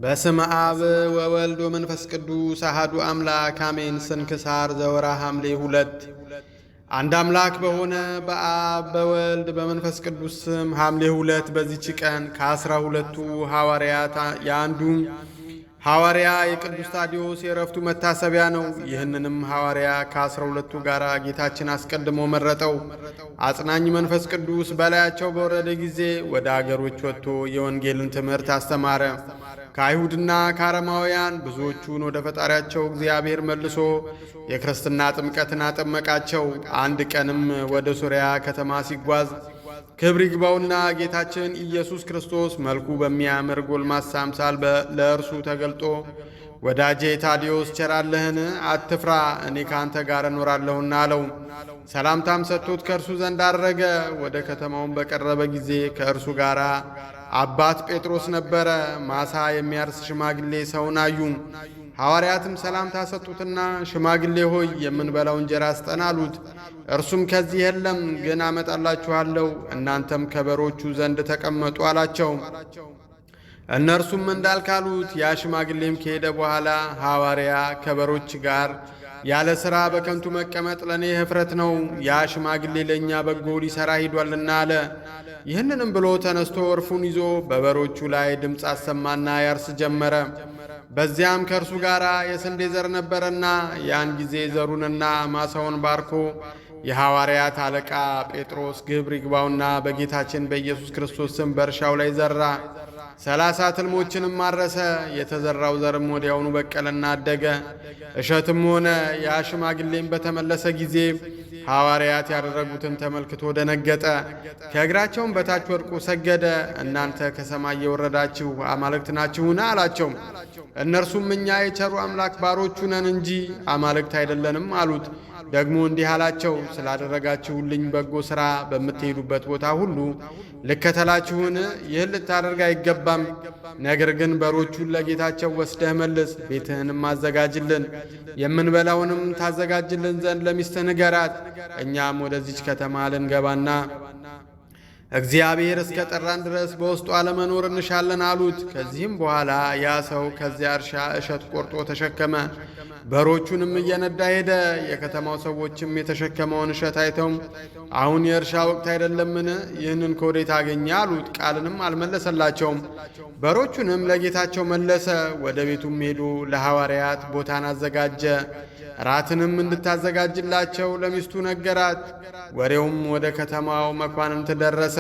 በስመ አብ ወወልድ ወመንፈስ ቅዱስ አሐዱ አምላክ አሜን። ስንክሳር ዘወርኀ ሐምሌ 2 አንድ አምላክ በሆነ በአብ በወልድ በመንፈስ ቅዱስ ስም ሐምሌ 2 በዚች ቀን ከ12ቱ ሐዋርያት የአንዱ ሐዋርያ የቅዱስ ታዲዮስ የዕረፍቱ መታሰቢያ ነው። ይህንንም ሐዋርያ ከ12ቱ ጋር ጌታችን አስቀድሞ መረጠው። አጽናኝ መንፈስ ቅዱስ በላያቸው በወረደ ጊዜ ወደ አገሮች ወጥቶ የወንጌልን ትምህርት አስተማረ። ከአይሁድና ከአረማውያን ብዙዎቹን ወደ ፈጣሪያቸው እግዚአብሔር መልሶ የክርስትና ጥምቀትን አጠመቃቸው። አንድ ቀንም ወደ ሶርያ ከተማ ሲጓዝ ክብር ይግባውና ጌታችን ኢየሱስ ክርስቶስ መልኩ በሚያምር ጎልማሳ አምሳል ለእርሱ ተገልጦ ወዳጄ ታዲዮስ ቸራለህን? አትፍራ፣ እኔ ከአንተ ጋር እኖራለሁና አለው። ሰላምታም ሰጥቶት ከእርሱ ዘንድ አረገ። ወደ ከተማውን በቀረበ ጊዜ ከእርሱ ጋር አባት ጴጥሮስ ነበረ። ማሳ የሚያርስ ሽማግሌ ሰውን አዩ። ሐዋርያትም ሰላምታ ሰጡትና ሽማግሌ ሆይ የምንበላው እንጀራ ስጠን አሉት። እርሱም ከዚህ የለም፣ ግን አመጣላችኋለሁ፣ እናንተም ከበሮቹ ዘንድ ተቀመጡ አላቸው። እነርሱም እንዳልካሉት ያ ሽማግሌም ከሄደ በኋላ ሐዋርያ ከበሮች ጋር ያለ ሥራ በከንቱ መቀመጥ ለእኔ ኅፍረት ነው፣ ያ ሽማግሌ ለእኛ በጎ ሊሠራ ሂዷልና አለ። ይህንንም ብሎ ተነስቶ እርፉን ይዞ በበሮቹ ላይ ድምፅ አሰማና ያርስ ጀመረ። በዚያም ከእርሱ ጋር የስንዴ ዘር ነበረና ያን ጊዜ ዘሩንና ማሳውን ባርኮ የሐዋርያት አለቃ ጴጥሮስ ግብር ይግባውና በጌታችን በኢየሱስ ክርስቶስ ስም በእርሻው ላይ ዘራ። 30 ትልሞችንም ማረሰ። የተዘራው ዘርም ወዲያውኑ በቀለና አደገ፣ እሸትም ሆነ። ያ ሽማግሌም በተመለሰ ጊዜ ሐዋርያት ያደረጉትን ተመልክቶ ደነገጠ፣ ከእግራቸውም በታች ወድቆ ሰገደ። እናንተ ከሰማይ የወረዳችሁ አማልክት ናችሁን? አላቸው። እነርሱም እኛ የቸሩ አምላክ ባሮቹ ነን እንጂ አማልክት አይደለንም አሉት። ደግሞ እንዲህ አላቸው፣ ስላደረጋችሁልኝ በጎ ሥራ በምትሄዱበት ቦታ ሁሉ ልከተላችሁን? ይህን ልታደርግ አይገባም። ነገር ግን በሮቹን ለጌታቸው ወስደህ መልስ፣ ቤትህንም አዘጋጅልን፣ የምንበላውንም ታዘጋጅልን ዘንድ ለሚስትህ ንገራት። እኛም ወደዚች ከተማ ልንገባና እግዚአብሔር እስከ ጠራን ድረስ በውስጡ አለመኖር እንሻለን አሉት። ከዚህም በኋላ ያ ሰው ከዚያ እርሻ እሸት ቆርጦ ተሸከመ፣ በሮቹንም እየነዳ ሄደ። የከተማው ሰዎችም የተሸከመውን እሸት አይተው አሁን የእርሻ ወቅት አይደለምን? ይህንን ከወዴት አገኘ አሉት። ቃልንም አልመለሰላቸውም። በሮቹንም ለጌታቸው መለሰ። ወደ ቤቱም ሄዶ ለሐዋርያት ቦታን አዘጋጀ። ራትንም እንድታዘጋጅላቸው ለሚስቱ ነገራት። ወሬውም ወደ ከተማው መኳንንት ደረሰ።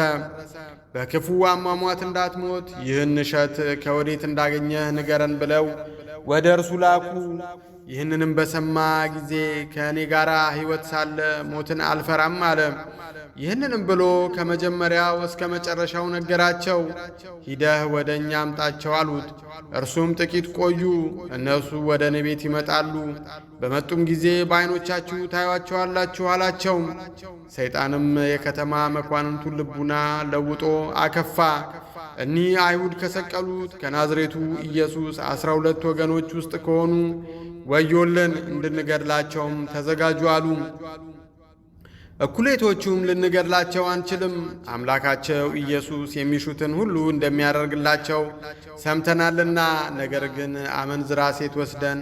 በክፉ አሟሟት እንዳትሞት ይህን እሸት ከወዴት እንዳገኘህ ንገረን ብለው ወደ እርሱ ላኩ። ይህንንም በሰማ ጊዜ ከእኔ ጋር ሕይወት ሳለ ሞትን አልፈራም አለ። ይህንንም ብሎ ከመጀመሪያው እስከ መጨረሻው ነገራቸው። ሂደህ ወደ እኛ አምጣቸው አሉት። እርሱም ጥቂት ቆዩ፣ እነርሱ ወደ እኔ ቤት ይመጣሉ፣ በመጡም ጊዜ በዓይኖቻችሁ ታዩአቸዋላችሁ አላቸው። ሰይጣንም የከተማ መኳንንቱን ልቡና ለውጦ አከፋ። እኒህ አይሁድ ከሰቀሉት ከናዝሬቱ ኢየሱስ 12 ወገኖች ውስጥ ከሆኑ ወዮልን፣ እንድንገድላቸውም ተዘጋጁ አሉ። እኩሌቶቹም ልንገድላቸው አንችልም፣ አምላካቸው ኢየሱስ የሚሹትን ሁሉ እንደሚያደርግላቸው ሰምተናልና። ነገር ግን አመንዝራ ሴት ወስደን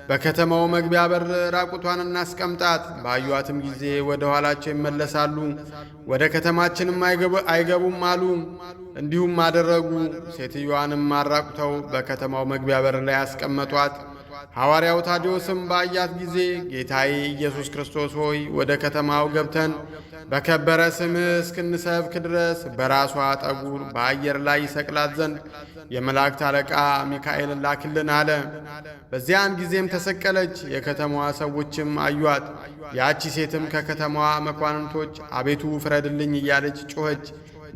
በከተማው መግቢያ በር ራቁቷን እናስቀምጣት፣ ባዩአትም ጊዜ ወደ ኋላቸው ይመለሳሉ፣ ወደ ከተማችንም አይገቡም አሉ። እንዲሁም አደረጉ። ሴትዮዋንም አራቁተው በከተማው መግቢያ በር ላይ አስቀመጧት። ሐዋርያው ታዲዮስም ባያት ጊዜ ጌታዬ ኢየሱስ ክርስቶስ ሆይ ወደ ከተማው ገብተን በከበረ ስምህ እስክንሰብክ ድረስ በራሷ ጠጉር በአየር ላይ ይሰቅላት ዘንድ የመላእክት አለቃ ሚካኤልን ላክልን አለ። በዚያን ጊዜም ተሰቀለች። የከተማዋ ሰዎችም አዩአት። ያቺ ሴትም ከከተማዋ መኳንንቶች አቤቱ ፍረድልኝ እያለች ጮኸች።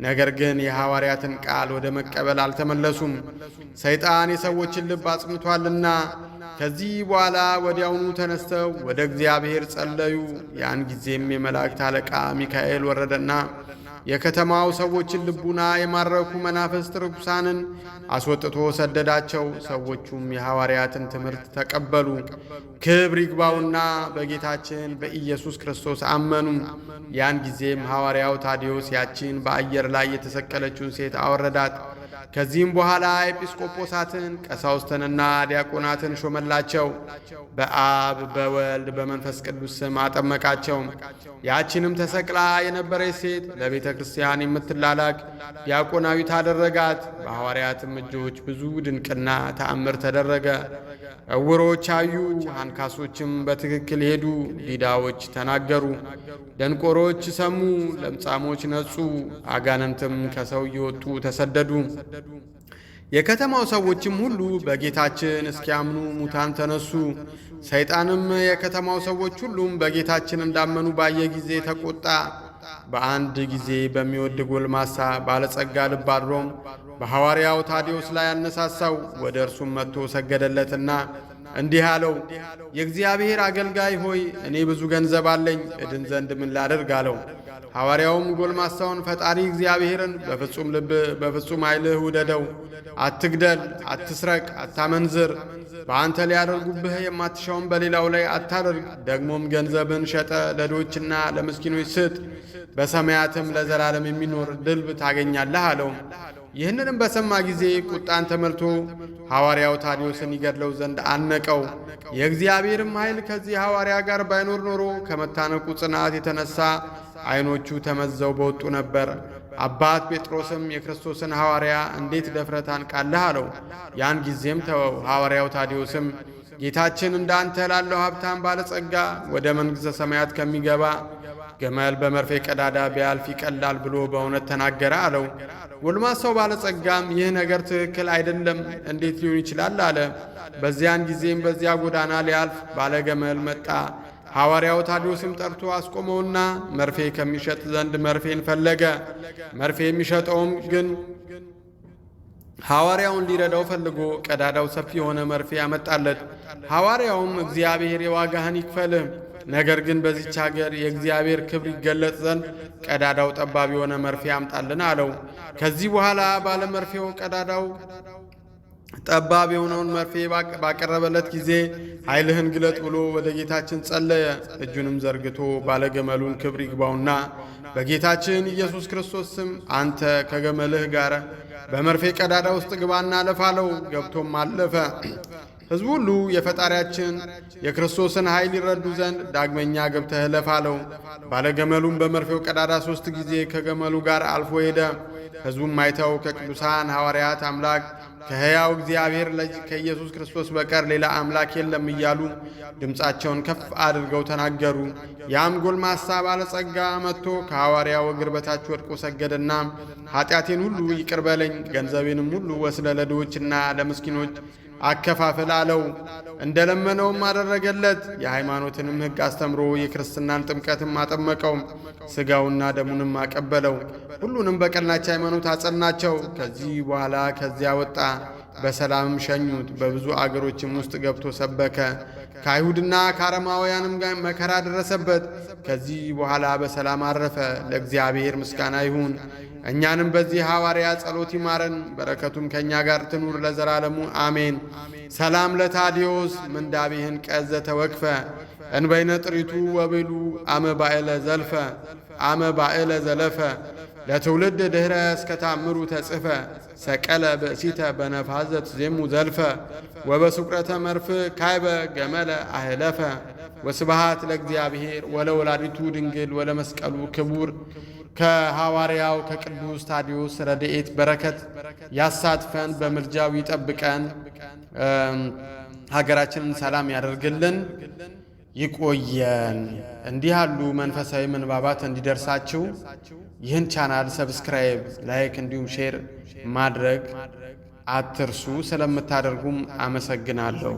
ነገር ግን የሐዋርያትን ቃል ወደ መቀበል አልተመለሱም፣ ሰይጣን የሰዎችን ልብ አጽንቷልና። ከዚህ በኋላ ወዲያውኑ ተነስተው ወደ እግዚአብሔር ጸለዩ። ያን ጊዜም የመላእክት አለቃ ሚካኤል ወረደና የከተማው ሰዎችን ልቡና የማረኩ መናፍስት ርኩሳንን አስወጥቶ ሰደዳቸው። ሰዎቹም የሐዋርያትን ትምህርት ተቀበሉ። ክብር ይግባውና በጌታችን በኢየሱስ ክርስቶስ አመኑ። ያን ጊዜም ሐዋርያው ታዲዮስ ያችን በአየር ላይ የተሰቀለችውን ሴት አወረዳት። ከዚህም በኋላ ኤጲስቆጶሳትን ቀሳውስትንና ዲያቆናትን ሾመላቸው። በአብ በወልድ በመንፈስ ቅዱስ ስም አጠመቃቸው። ያቺንም ተሰቅላ የነበረች ሴት ለቤተ ክርስቲያን የምትላላክ ዲያቆናዊት አደረጋት። በሐዋርያትም እጆች ብዙ ድንቅና ተአምር ተደረገ። ዕውሮች አዩ፣ አንካሶችም በትክክል ሄዱ፣ ዲዳዎች ተናገሩ፣ ደንቆሮች ሰሙ፣ ለምጻሞች ነጹ፣ አጋንንትም ከሰው እየወጡ ተሰደዱ። የከተማው ሰዎችም ሁሉ በጌታችን እስኪያምኑ ሙታን ተነሱ። ሰይጣንም የከተማው ሰዎች ሁሉም በጌታችን እንዳመኑ ባየ ጊዜ ተቆጣ። በአንድ ጊዜ በሚወድ ጎልማሳ ባለጸጋ ልብ አድሮም በሐዋርያው ታዴዎስ ላይ አነሳሳው። ወደ እርሱም መጥቶ ሰገደለትና እንዲህ አለው፣ የእግዚአብሔር አገልጋይ ሆይ እኔ ብዙ ገንዘብ አለኝ፣ እድን ዘንድ ምን ላደርግ አለው። ሐዋርያውም ጎልማሳውን ፈጣሪ እግዚአብሔርን በፍጹም ልብ በፍጹም ኃይልህ ውደደው፣ አትግደል፣ አትስረቅ፣ አታመንዝር፣ በአንተ ሊያደርጉብህ የማትሻውን በሌላው ላይ አታደርግ፣ ደግሞም ገንዘብን ሸጠ ለድሆችና ለምስኪኖች ስጥ፣ በሰማያትም ለዘላለም የሚኖር ድልብ ታገኛለህ አለው። ይህንንም በሰማ ጊዜ ቁጣን ተመልቶ ሐዋርያው ታዴዎስን ይገድለው ዘንድ አነቀው። የእግዚአብሔርም ኃይል ከዚህ ሐዋርያ ጋር ባይኖር ኖሮ ከመታነቁ ጽናት የተነሳ ዓይኖቹ ተመዘው በወጡ ነበር። አባት ጴጥሮስም የክርስቶስን ሐዋርያ እንዴት ደፍረህ ታንቃለህ አለው። ያን ጊዜም ተወው። ሐዋርያው ታዴዎስም ጌታችን እንዳንተ ላለው ሀብታም ባለጸጋ ወደ መንግሥተ ሰማያት ከሚገባ ገመል በመርፌ ቀዳዳ ቢያልፍ ይቀላል ብሎ በእውነት ተናገረ አለው። ጎልማሳው ባለጸጋም ይህ ነገር ትክክል አይደለም፣ እንዴት ሊሆን ይችላል አለ። በዚያን ጊዜም በዚያ ጎዳና ሊያልፍ ባለገመል መጣ። ሐዋርያው ታዴዎስም ጠርቶ አስቆመውና መርፌ ከሚሸጥ ዘንድ መርፌን ፈለገ። መርፌ የሚሸጠውም ግን ሐዋርያውን ሊረዳው ፈልጎ ቀዳዳው ሰፊ የሆነ መርፌ ያመጣለት። ሐዋርያውም እግዚአብሔር የዋጋህን ይክፈልህ፣ ነገር ግን በዚች ሀገር የእግዚአብሔር ክብር ይገለጥ ዘንድ ቀዳዳው ጠባብ የሆነ መርፌ ያምጣልን አለው። ከዚህ በኋላ ባለመርፌው ቀዳዳው ጠባብ የሆነውን መርፌ ባቀረበለት ጊዜ ኃይልህን ግለጥ ብሎ ወደ ጌታችን ጸለየ። እጁንም ዘርግቶ ባለገመሉን ክብር ይግባውና በጌታችን ኢየሱስ ክርስቶስ ስም አንተ ከገመልህ ጋር በመርፌ ቀዳዳ ውስጥ ግባና አለፍ አለው። ገብቶም አለፈ። ሕዝቡ ሁሉ የፈጣሪያችን የክርስቶስን ኃይል ይረዱ ዘንድ ዳግመኛ ገብተህ እለፍ አለው። ባለገመሉም በመርፌው ቀዳዳ 3 ጊዜ ከገመሉ ጋር አልፎ ሄደ። ሕዝቡም አይተው ከቅዱሳን ሐዋርያት አምላክ ከሕያው እግዚአብሔር ልጅ ከኢየሱስ ክርስቶስ በቀር ሌላ አምላክ የለም እያሉ ድምፃቸውን ከፍ አድርገው ተናገሩ። ያም ጎልማሳ ባለጸጋ መጥቶ ከሐዋርያው እግር በታች ወድቆ ሰገደና ኃጢአቴን ሁሉ ይቅር በለኝ፣ ገንዘቤንም ሁሉ ወስደ ለድሆችና ለምስኪኖች አከፋፍል አለው። እንደለመነውም አደረገለት። የሃይማኖትንም ሕግ አስተምሮ የክርስትናን ጥምቀትም አጠመቀው። ሥጋውና ደሙንም አቀበለው። ሁሉንም በቀናች ሃይማኖት አጸናቸው። ከዚህ በኋላ ከዚያ ወጣ። በሰላምም ሸኙት። በብዙ አገሮችም ውስጥ ገብቶ ሰበከ። ከአይሁድና ከአረማውያንም ጋር መከራ ደረሰበት። ከዚህ በኋላ በሰላም አረፈ። ለእግዚአብሔር ምስጋና ይሁን። እኛንም በዚህ ሐዋርያ ጸሎት ይማረን፣ በረከቱም ከእኛ ጋር ትኑር ለዘላለሙ አሜን። ሰላም ለታዴዎስ ምንዳቤህን ቀዘ ተወክፈ እንበይነ ጥሪቱ ወብሉ አመ ባኤለ ዘልፈ አመ ባኤለ ዘለፈ ለትውልድ ድኅረ እስከ ታምሩ ተጽፈ ሰቀለ በእሲተ በነፋዘት ዜሙ ዘልፈ ወበስቁረተ መርፍ ካይበ ገመለ አህለፈ ወስብሃት ለእግዚአብሔር ወለወላዲቱ ድንግል ወለመስቀሉ ክቡር። ከሐዋርያው ከቅዱስ ታዴዎስ ረድኤት በረከት ያሳትፈን፣ በምልጃው ይጠብቀን፣ ሀገራችንን ሰላም ያደርግልን፣ ይቆየን። እንዲህ ያሉ መንፈሳዊ ምንባባት እንዲደርሳችሁ ይህን ቻናል ሰብስክራይብ፣ ላይክ እንዲሁም ሼር ማድረግ አትርሱ። ስለምታደርጉም አመሰግናለሁ።